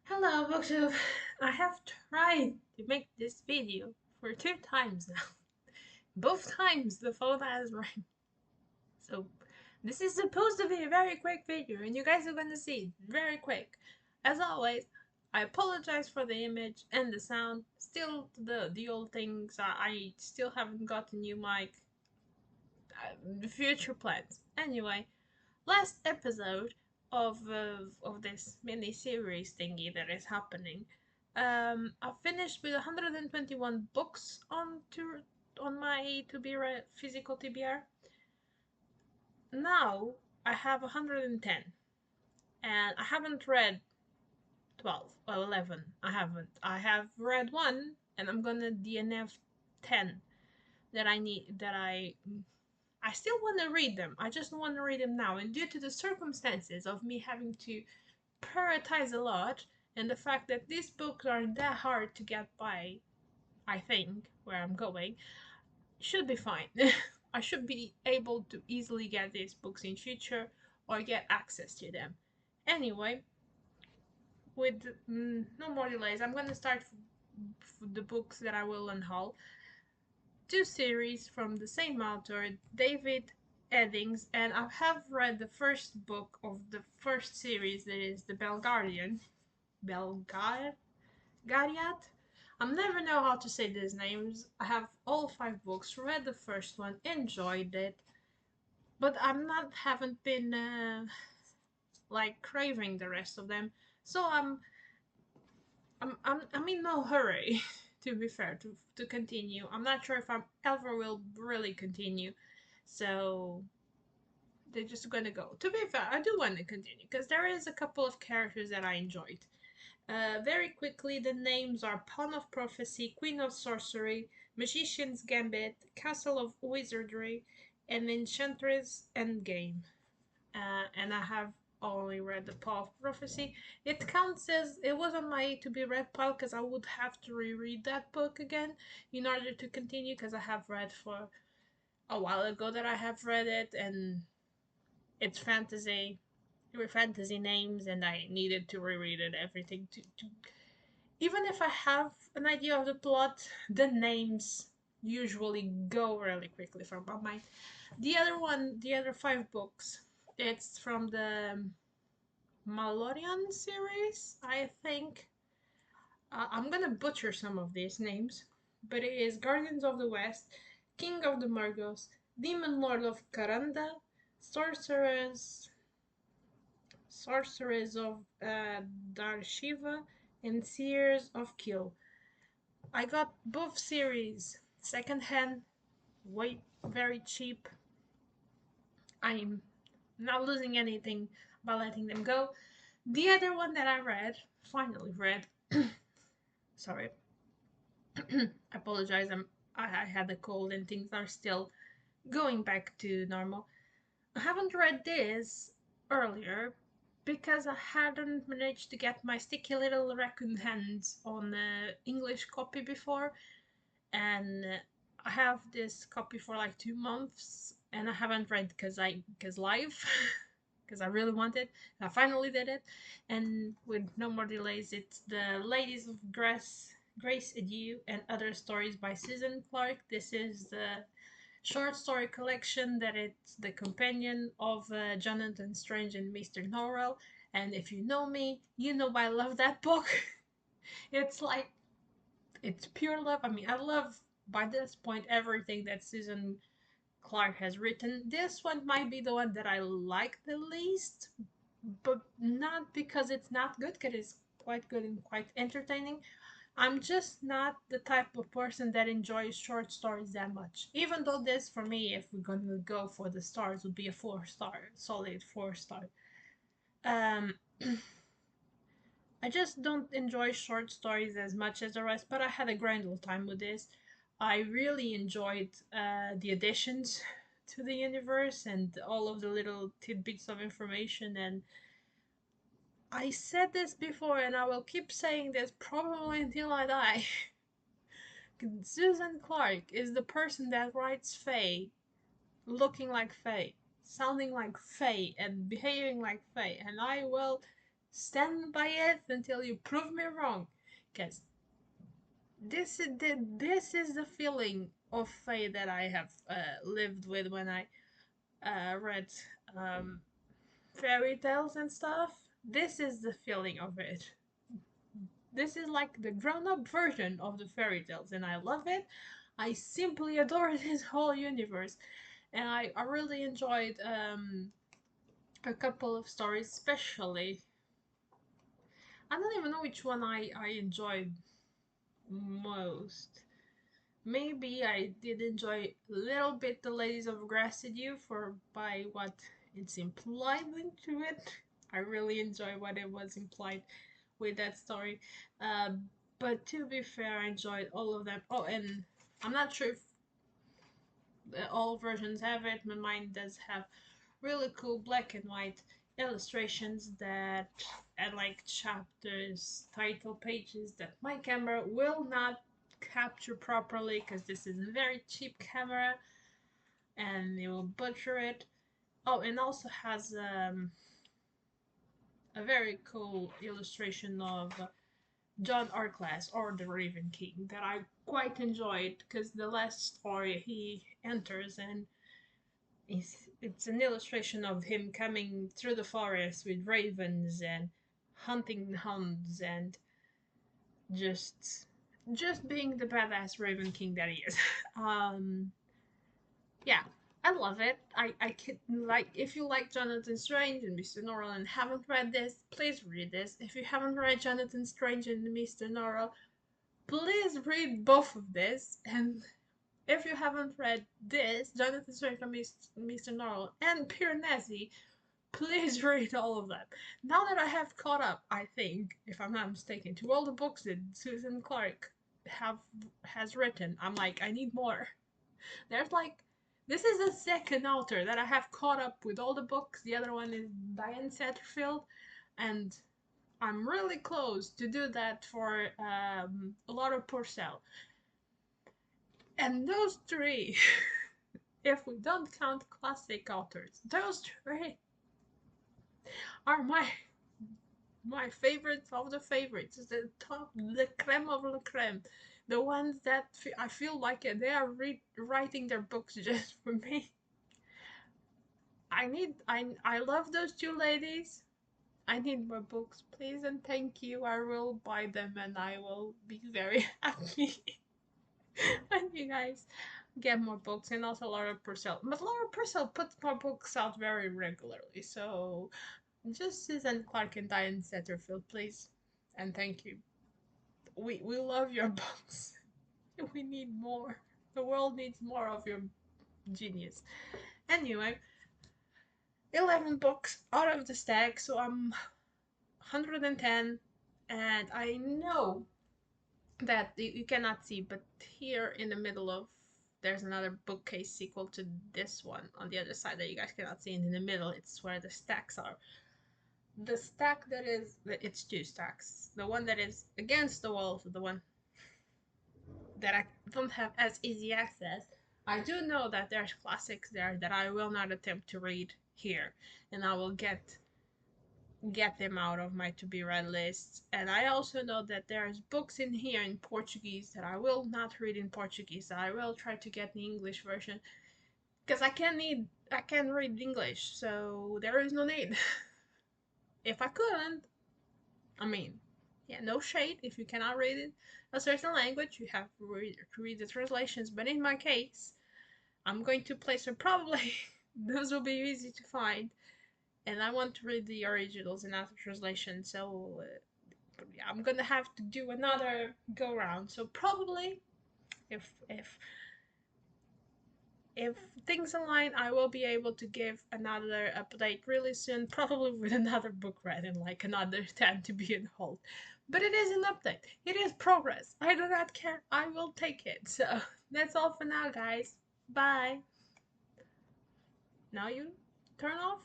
Hello, booktube. I have tried to make this video for 2 times now. Both times the phone has rang. So this is supposed to be a very quick video and you guys are gonna see it very quick. As always, I apologize for the image and the sound. Still the old things. I still haven't got a new mic. Future plans. Anyway, last episode of this mini series thingy that is happening. I finished with 121 books on my to be read physical TBR. Now I have 110, and I haven't read 12 or 11. I haven't. I have read one, and I'm gonna DNF 10 that I need that I still want to read them. I just want to read them now. And due to the circumstances of me having to prioritize a lot, and the fact that these books aren't that hard to get by, I think, where I'm going, should be fine. I should be able to easily get these books in future or get access to them. Anyway, with no more delays, I'm going to start the books that I will unhaul. Two series from the same author, David Eddings, and I have read the first book of the first series, that is the Belgarian. Belgariad? I never know how to say these names. I have all 5 books, read the first one, enjoyed it, but haven't been like craving the rest of them. So I'm in no hurry. To be fair, to continue. I'm not sure if I ever will really continue. So they're just gonna go. To be fair, I do want to continue because there is a couple of characters that I enjoyed. Very quickly, the names are Pawn of Prophecy, Queen of Sorcery, Magician's Gambit, Castle of Wizardry, and Enchantress Endgame. And I have only read the Paw of Prophecy. It counts as it was on my to be read pile because I would have to reread that book again in order to continue because I have read for a while ago that I have read it and it's fantasy. There were fantasy names and I needed to reread it everything to even if I have an idea of the plot, the names usually go really quickly from my mind. The other 5 books, it's from the Malorian series, I think. I'm gonna butcher some of these names, but it is Guardians of the West, King of the Murgos, Demon Lord of Karanda, Sorceress, Sorceress of Darshiva, and Seers of Kill. I got both series secondhand, way very cheap. I'm not losing anything by letting them go. The other one that I read, finally read, sorry, I apologize. I had a cold and things are still going back to normal. I haven't read this earlier because I hadn't managed to get my sticky little raccoon hands on the English copy before, and I have this copy for like 2 months, and I haven't read because life, because I really wanted. I finally did it, and with no more delays, it's the Ladies of Grace Adieu and Other Stories by Susan Clark. This is the short story collection that it's the companion of Jonathan Strange and Mr. Norrell. And if you know me, you know I love that book. It's like it's pure love. I mean, I love by this point everything that Susan Clark has written. This one might be the one that I like the least, but not because it's not good, because it's quite good and quite entertaining. I'm just not the type of person that enjoys short stories that much. Even though this, for me, if we're gonna go for the stars, would be a 4 star, solid 4 star. Um, I just don't enjoy short stories as much as the rest, but I had a grand old time with this. I really enjoyed the additions to the universe and all of the little tidbits of information. And I said this before, and I will keep saying this probably until I die. Susan Clark is the person that writes Faye looking like Faye, sounding like Faye, and behaving like Faye, and I will stand by it until you prove me wrong. Because this is the feeling of fate that I have lived with when I read um, fairy tales and stuff. This is the feeling of it. This is like the grown up version of the fairy tales, and I love it. I simply adore this whole universe, and I really enjoyed a couple of stories, especially. I don't even know which one I enjoyed most. Maybe I did enjoy a little bit The Ladies of Grassidue for by what it's implied into it. I really enjoy what it was implied with that story. Uh, but to be fair, I enjoyed all of them. Oh, and I'm not sure if all versions have it, but mine does have really cool black and white illustrations that and like chapters, title pages that my camera will not capture properly because this is a very cheap camera and it will butcher it. Oh, and also has a very cool illustration of John Arclas or the Raven King that I quite enjoyed because the last story he enters and it's an illustration of him coming through the forest with ravens and hunting hounds and just just being the badass Raven King that he is. um yeah, I love it. I can like if you like Jonathan Strange and Mr. Norrell and haven't read this, please read this. If you haven't read Jonathan Strange and Mr. Norrell, please read both of this. And if you haven't read this, Jonathan Strange and Mr. Norrell and Piranesi, please read all of them. Now that I have caught up, I think, if I'm not mistaken, to all the books that Susan Clark have has written, I'm like, I need more. There's like this is the second author that I have caught up with all the books. The other one is Diane Satterfield, and I'm really close to do that for Laura Purcell. And those three, if we don't count classic authors, those three are my favorites of the favorites. The top, the creme of la creme. The ones that I feel like they are writing their books just for me. I love those two ladies. I need more books, please and thank you. I will buy them and I will be very happy when you guys get more books and also Laura Purcell. But Laura Purcell puts more books out very regularly, so just Susan Clark and Diane Satterfield, please. And thank you. We love your books. We need more. The world needs more of your genius. Anyway, 11 books out of the stack, so I'm 110, and I know that you cannot see, but here in the middle of there's another bookcase sequel to this one on the other side that you guys cannot see, and in the middle it's where the stacks are. The stack that is, it's two stacks. The one that is against the wall, the one that I don't have as easy access. I do know that there's classics there that I will not attempt to read here, and I will get them out of my to be read list. And I also know that there's books in here in Portuguese that I will not read in Portuguese. That I will try to get the English version because I can read English, so there is no need. If I couldn't, I mean, yeah, no shade. If you cannot read it a certain language, you have to read the translations. But in my case, I'm going to place them probably. Those will be easy to find, and I want to read the originals and not the translation. So I'm gonna have to do another go round. So probably, if things align, I will be able to give another update really soon, probably with another book read and like another 10 to be in hold. But it is an update. It is progress. I do not care. I will take it. So that's all for now, guys. Bye. Now you turn off.